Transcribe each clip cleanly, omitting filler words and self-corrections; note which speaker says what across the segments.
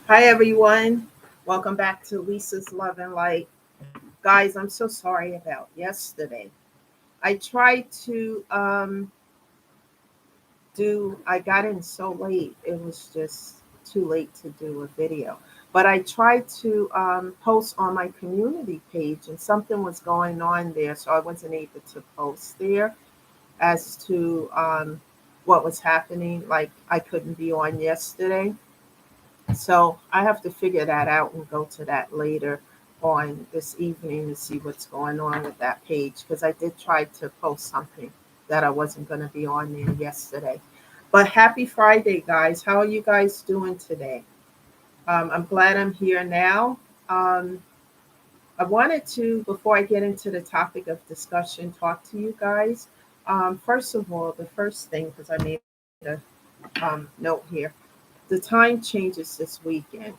Speaker 1: Hi, everyone. Welcome back to Lisa's Love and Light. Guys, I'm so sorry about yesterday. I tried to I got in so late, it was just too late to do a video. But I tried to post on my community page, and something was going on there, so I wasn't able to post there as to what was happening. Like, I couldn't be on yesterday. So I have to figure that out and go to that later on this evening to see what's going on with that page because I did try to post something that I wasn't going to be on there yesterday. But happy Friday, guys. How are you guys doing today? I'm glad I'm here now. Um, I wanted to, before I get into the topic of discussion, talk to you guys. First of all, the first thing, because I made a note here, the time changes this weekend.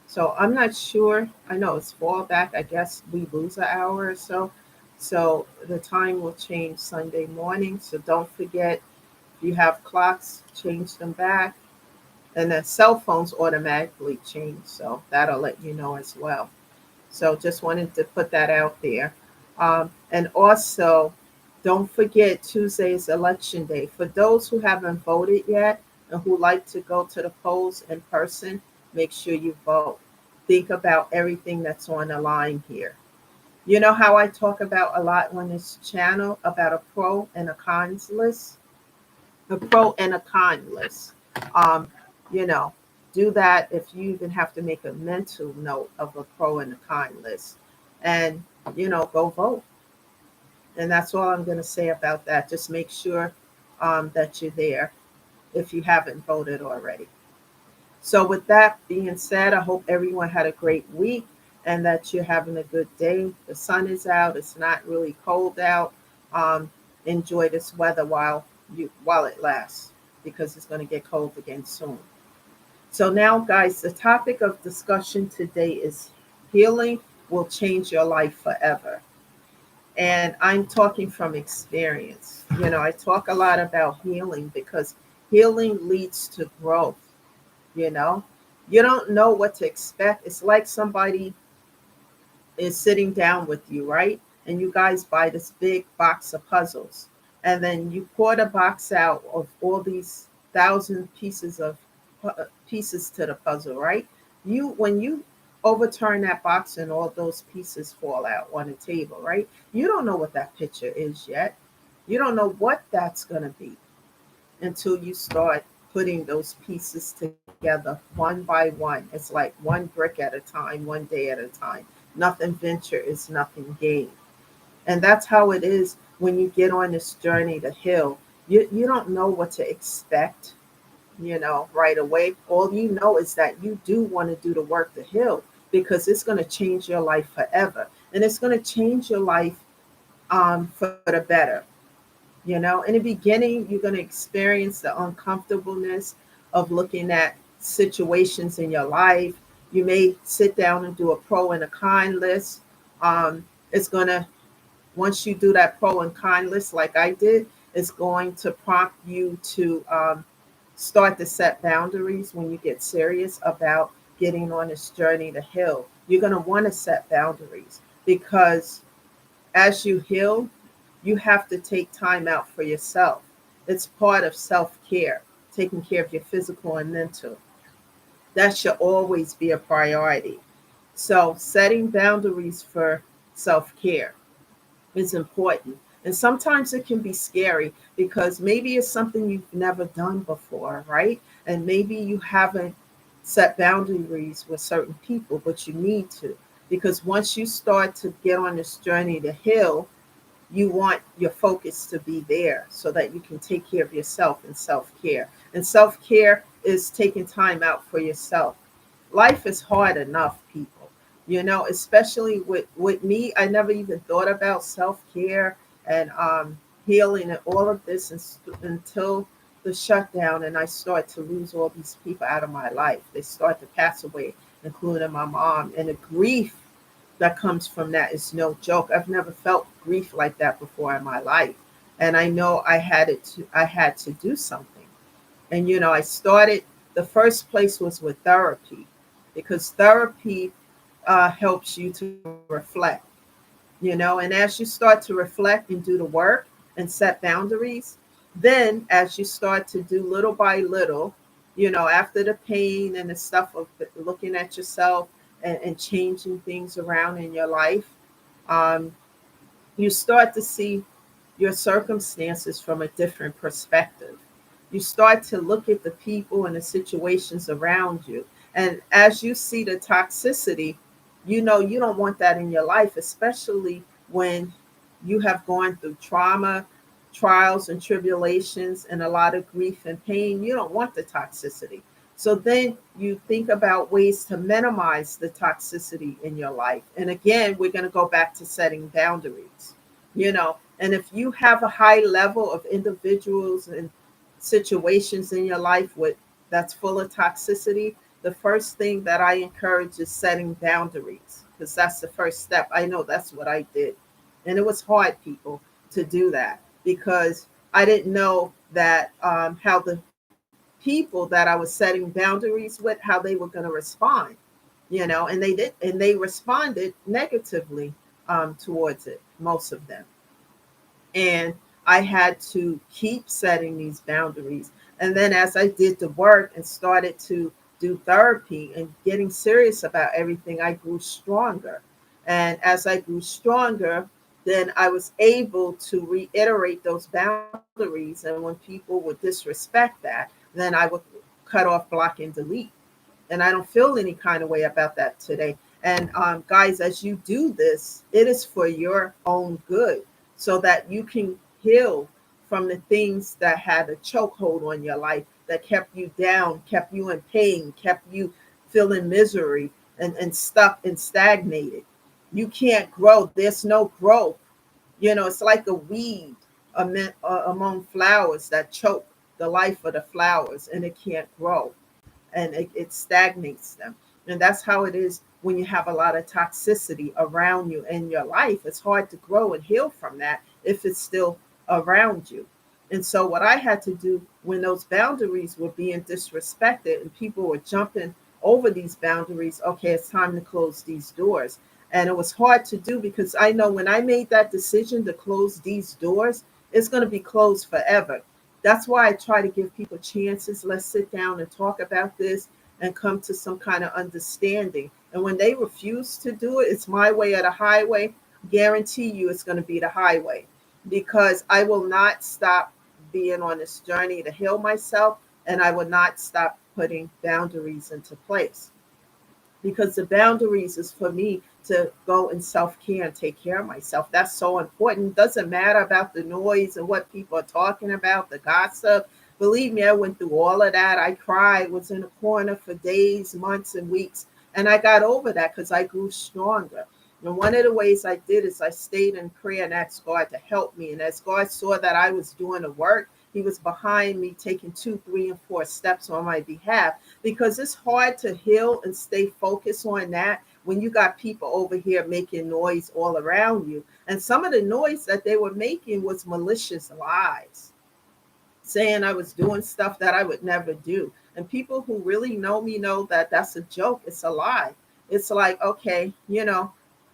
Speaker 1: So I'm not sure. I know it's fall back. I guess we lose an hour or so. So the time will change Sunday morning. So don't forget, if you have clocks, change them back. And then cell phones automatically change. So that'll let you know as well. So just wanted to put that out there. And also, don't forget Tuesday is election day. For those who haven't voted yet and who like to go to the polls in person, make sure you vote. Think about everything that's on the line here. You know how I talk about a lot on this channel about a pro and a cons list? A pro and a con list. Um, you know, do that if you even have to make a mental note of a pro and a con list. And, go vote. And that's all I'm going to say about that. Just make sure that you're there if you haven't voted already. So, with that being said, I hope everyone had a great week and that you're having a good day. The sun is out, it's not really cold out. Um, Enjoy this weather while it lasts because it's going to get cold again soon. So, now, guys, the topic of discussion today is healing will change your life forever. And I'm talking from experience. I talk a lot about healing because healing leads to growth. you know you don't know what to expect. It's like somebody is sitting down with you, right? And you guys buy this big box of puzzles, and then you pour the box out of all these thousand pieces to the puzzle, right? You When you overturn that box and all those pieces fall out on the table, right? You don't know what that picture is yet. You don't know what that's going to be until you start putting those pieces together one by one. It's like one brick at a time, one day at a time. Nothing venture is nothing gained. And that's how it is when you get on this journey to heal. You don't know what to expect, right away. All you know is that you do want to do the work to heal because it's going to change your life forever. And it's going to change your life for the better. In the beginning, you're going to experience the uncomfortableness of looking at situations in your life. You may sit down and do a pro and a con list. It's going to, once you do that pro and con list, like I did, it's going to prompt you to start to set boundaries when you get serious about getting on this journey to heal. You're going to want to set boundaries because as you heal, you have to take time out for yourself. It's part of self care, taking care of your physical and mental. That should always be a priority. So, setting boundaries for self care is important. And sometimes it can be scary because maybe it's something you've never done before, right? And maybe you haven't set boundaries with certain people, but you need to. Because once you start to get on this journey to heal, you want your focus to be there so that you can take care of yourself in self care. And self care is taking time out for yourself. Life is hard enough, people, especially with me. I never even thought about self care and healing and all of this until the shutdown. And I start to lose all these people out of my life. They start to pass away, including my mom. And the grief that comes from that is no joke. I've never felt grief like that before in my life. And I know I had to do something. And I started, the first place was with therapy. because therapy helps you to reflect, and as you start to reflect and do the work and set boundaries, then as you start to do little by little, after the pain and the stuff of looking at yourself and changing things around in your life, um, you start to see your circumstances from a different perspective. You start to look at the people and the situations around you. And as you see the toxicity, you don't want that in your life, especially when you have gone through trauma, trials, and tribulations, and a lot of grief and pain. You don't want the toxicity. So then you think about ways to minimize the toxicity in your life. And again, we're going to go back to setting boundaries, and if you have a high level of individuals and situations in your life with that's full of toxicity, the first thing that I encourage is setting boundaries, because that's the first step. I know that's what I did. And it was hard, people, to do that, because I didn't know that how the people that I was setting boundaries with, how they were going to respond, and they did, and they responded negatively towards it, most of them. And I had to keep setting these boundaries. And then as I did the work and started to do therapy and getting serious about everything, I grew stronger. And as I grew stronger, then I was able to reiterate those boundaries. And when people would disrespect that, then I would cut off, block, and delete. And I don't feel any kind of way about that today. And guys, as you do this, it is for your own good, so that you can heal from the things that had a chokehold on your life, that kept you down, kept you in pain, kept you feeling misery and stuck and stagnated. You can't grow. There's no growth. It's like a weed among flowers that choke the life of the flowers, and it can't grow, and it stagnates them. And that's how it is when you have a lot of toxicity around you in your life. It's hard to grow and heal from that if it's still around you. And so, what I had to do when those boundaries were being disrespected and people were jumping over these boundaries, okay, it's time to close these doors. And it was hard to do, because I know when I made that decision to close these doors, it's going to be closed forever. That's why I try to give people chances. Let's sit down and talk about this and come to some kind of understanding. And when they refuse to do it, it's my way or the highway. Guarantee you it's going to be the highway, because I will not stop being on this journey to heal myself, and I will not stop putting boundaries into place, because the boundaries is for me to go and self-care and take care of myself. That's so important. Doesn't matter about the noise and what people are talking about, the gossip. Believe me, I went through all of that. I cried, was in a corner for days, months, and weeks. And I got over that because I grew stronger. And one of the ways I did is I stayed in prayer and asked God to help me. And as God saw that I was doing the work, he was behind me, taking 2, 3, and 4 steps on my behalf, because it's hard to heal and stay focused on that when you got people over here making noise all around you. And some of the noise that they were making was malicious lies, saying I was doing stuff that I would never do. And people who really know me know that that's a joke. It's a lie. It's like, okay,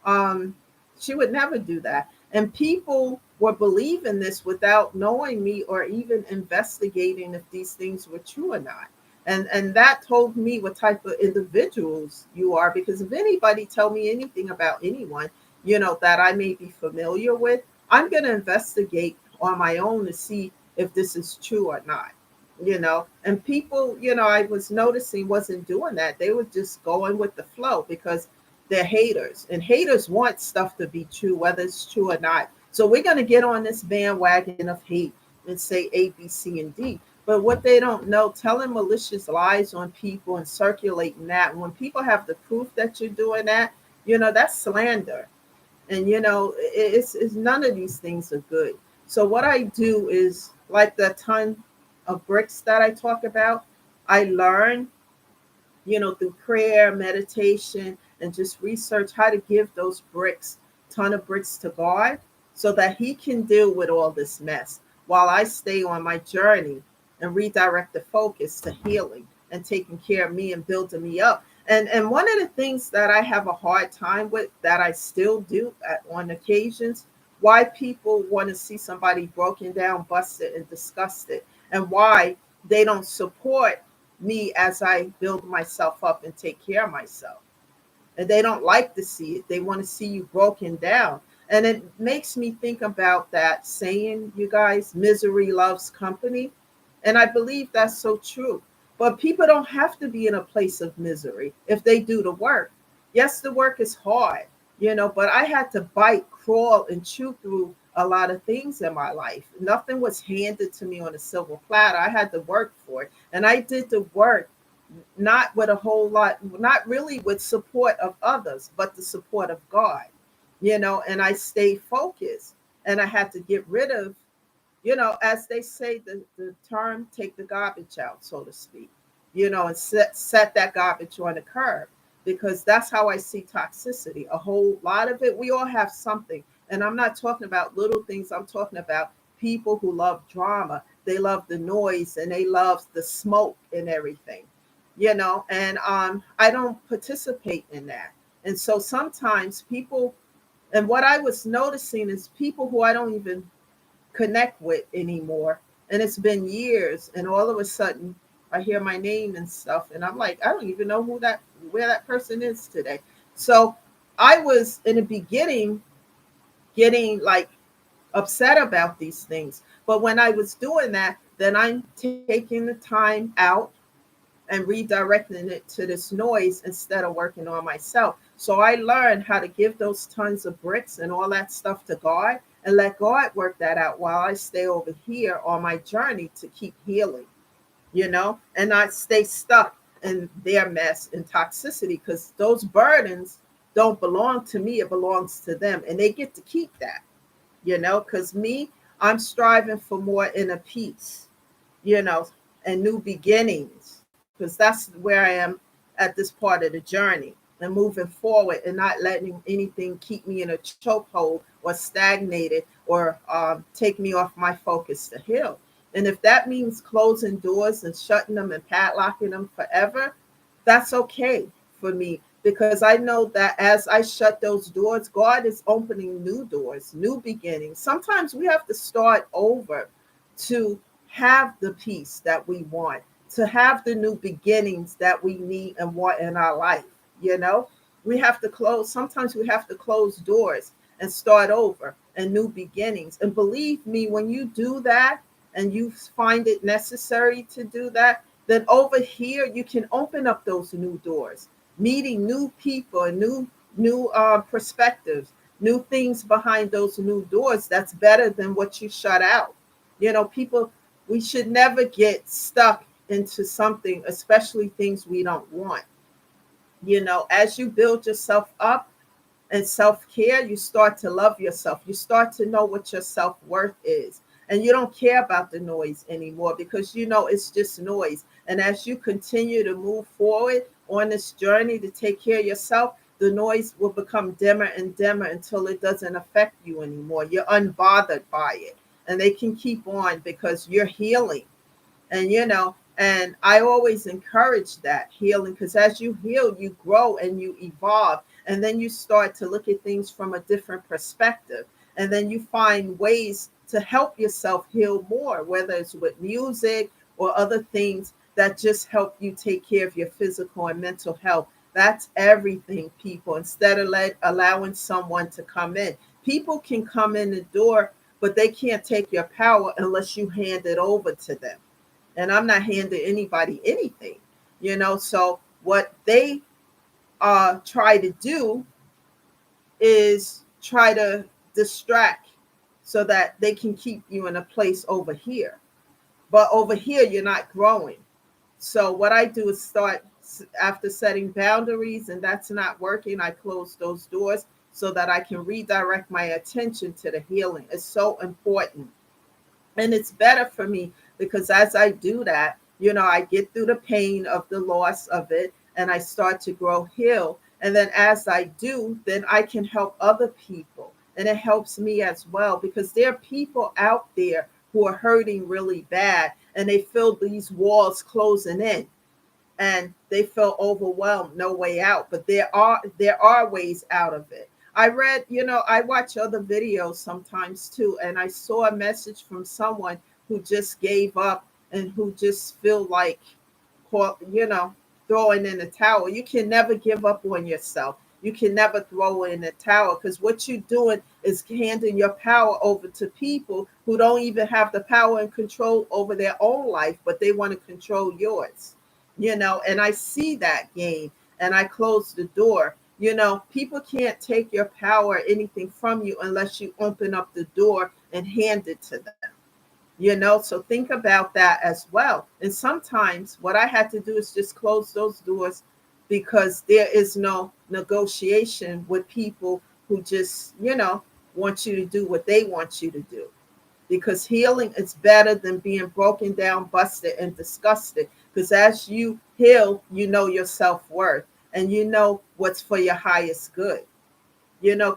Speaker 1: um, she would never do that. And people were believing this without knowing me or even investigating if these things were true or not. And that told me what type of individuals you are, because if anybody tell me anything about anyone, that I may be familiar with, I'm going to investigate on my own to see if this is true or not. And people, I was noticing wasn't doing that. They were just going with the flow because they're haters, and haters want stuff to be true, whether it's true or not. So we're going to get on this bandwagon of hate and say A, B, C, and D. But what they don't know, telling malicious lies on people and circulating that, when people have the proof that you're doing that, that's slander. And it's none of these things are good. So what I do is, like the ton of bricks that I talk about, I learn, through prayer, meditation, and just research how to give those bricks, ton of bricks, to God, so that he can deal with all this mess while I stay on my journey and redirect the focus to healing and taking care of me and building me up. And one of the things that I have a hard time with, that I still do on occasions, why people want to see somebody broken down, busted, and disgusted, and why they don't support me as I build myself up and take care of myself. And they don't like to see it. They want to see you broken down. And it makes me think about that saying, you guys, misery loves company. And I believe that's so true. But people don't have to be in a place of misery if they do the work. Yes, the work is hard, but I had to bite, crawl, and chew through a lot of things in my life. Nothing was handed to me on a silver platter. I had to work for it. And I did the work, not with a whole lot, not really with support of others, but the support of God, and I stayed focused, and I had to get rid of, as they say, the term, take the garbage out, so to speak, and set that garbage on the curb, because that's how I see toxicity. A whole lot of it, we all have something. And I'm not talking about little things, I'm talking about people who love drama. They love the noise and they love the smoke and everything, and I don't participate in that. And so sometimes people, and what I was noticing is people who I don't even connect with anymore. And it's been years, and all of a sudden I hear my name and stuff, and I'm like, I don't even know where that person is today. So I was in the beginning getting like upset about these things. But when I was doing that, then I'm taking the time out and redirecting it to this noise instead of working on myself. So I learned how to give those tons of bricks and all that stuff to God and let God work that out while I stay over here on my journey to keep healing, and not stay stuck in their mess and toxicity, because those burdens don't belong to me. It belongs to them, and they get to keep that, because me, I'm striving for more inner peace, you know, and new beginnings, because that's where I am at this part of the journey, and moving forward and not letting anything keep me in a chokehold or stagnated or take me off my focus to heal. And if that means closing doors and shutting them and padlocking them forever, that's okay for me, because I know that as I shut those doors, God is opening new doors, new beginnings. Sometimes we have to start over to have the peace that we want, to have the new beginnings that we need and want in our life. You know, we have to close, sometimes we have to close doors and start over and new beginnings. And believe me, when you do that and you find it necessary to do that, then over here you can open up those new doors, meeting new people and new perspectives, new things behind those new doors. That's better than what you shut out. People, we should never get stuck into something, especially things we don't want. As you build yourself up and self-care, you start to love yourself. You start to know what your self-worth is. And you don't care about the noise anymore, because it's just noise. And as you continue to move forward on this journey to take care of yourself, the noise will become dimmer and dimmer until it doesn't affect you anymore. You're unbothered by it. And they can keep on because you're healing. And I always encourage that healing, because as you heal, you grow and you evolve, and then you start to look at things from a different perspective, and then you find ways to help yourself heal more, whether it's with music or other things that just help you take care of your physical and mental health. That's everything, people. Instead of allowing someone to come in, people can come in the door, but they can't take your power unless you hand it over to them. And I'm not handing anybody anything, So what they try to do is try to distract so that they can keep you in a place over here. But over here, you're not growing. So what I do is start, after setting boundaries, and that's not working, I close those doors so that I can redirect my attention to the healing. It's so important. And it's better for me, because as I do that, I get through the pain of the loss of it, and I start to grow, heal. And then as I do, then I can help other people. And it helps me as well, because there are people out there who are hurting really bad, and they feel these walls closing in. and they feel overwhelmed, no way out. But there are ways out of it. I read, I watch other videos sometimes too, and I saw a message from someone who just gave up and who just feel like, you know, throwing in the towel. You can never give up on yourself. You can never throw in the towel, because what you're doing is handing your power over to people who don't even have the power and control over their own life, but they want to control yours. And I see that game, and I close the door. People can't take your power or anything from you unless you open up the door and hand it to them. So think about that as well. And sometimes what I had to do is just close those doors, because there is no negotiation with people who just, want you to do what they want you to do. Because healing is better than being broken down, busted, and disgusted. Because as you heal, you know your self-worth, and you know what's for your highest good.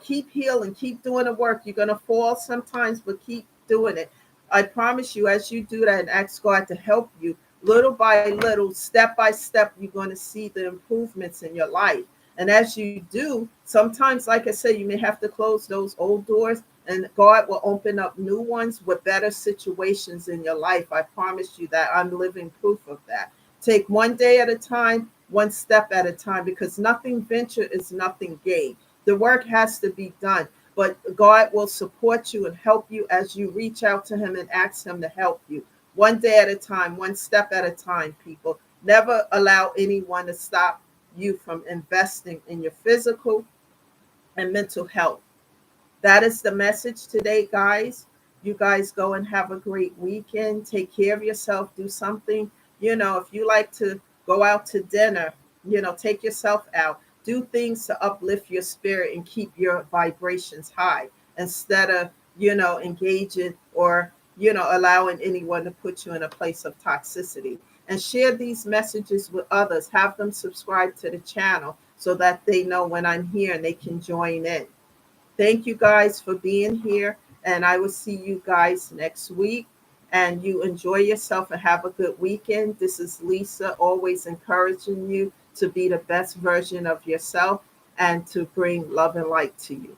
Speaker 1: Keep healing, keep doing the work. You're going to fall sometimes, but keep doing it. I promise you, as you do that and ask God to help you, little by little, step by step, you're going to see the improvements in your life. And as you do, sometimes, like I said, you may have to close those old doors, and God will open up new ones with better situations in your life. I promise you that. I'm living proof of that. Take one day at a time, one step at a time, because nothing ventured is nothing gained. The work has to be done, but God will support you and help you as you reach out to Him and ask Him to help you. One day at a time, one step at a time, people. Never allow anyone to stop you from investing in your physical and mental health. That is the message today, guys. You guys go and have a great weekend. Take care of yourself. Do something. If you like to go out to dinner, take yourself out. Do things to uplift your spirit and keep your vibrations high, instead of, engaging or, allowing anyone to put you in a place of toxicity. And share these messages with others. Have them subscribe to the channel so that they know when I'm here and they can join in. Thank you guys for being here, and I will see you guys next week. And you enjoy yourself and have a good weekend. This is Lisa, always encouraging you to be the best version of yourself and to bring love and light to you.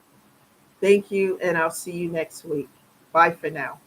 Speaker 1: Thank you, and I'll see you next week. Bye for now.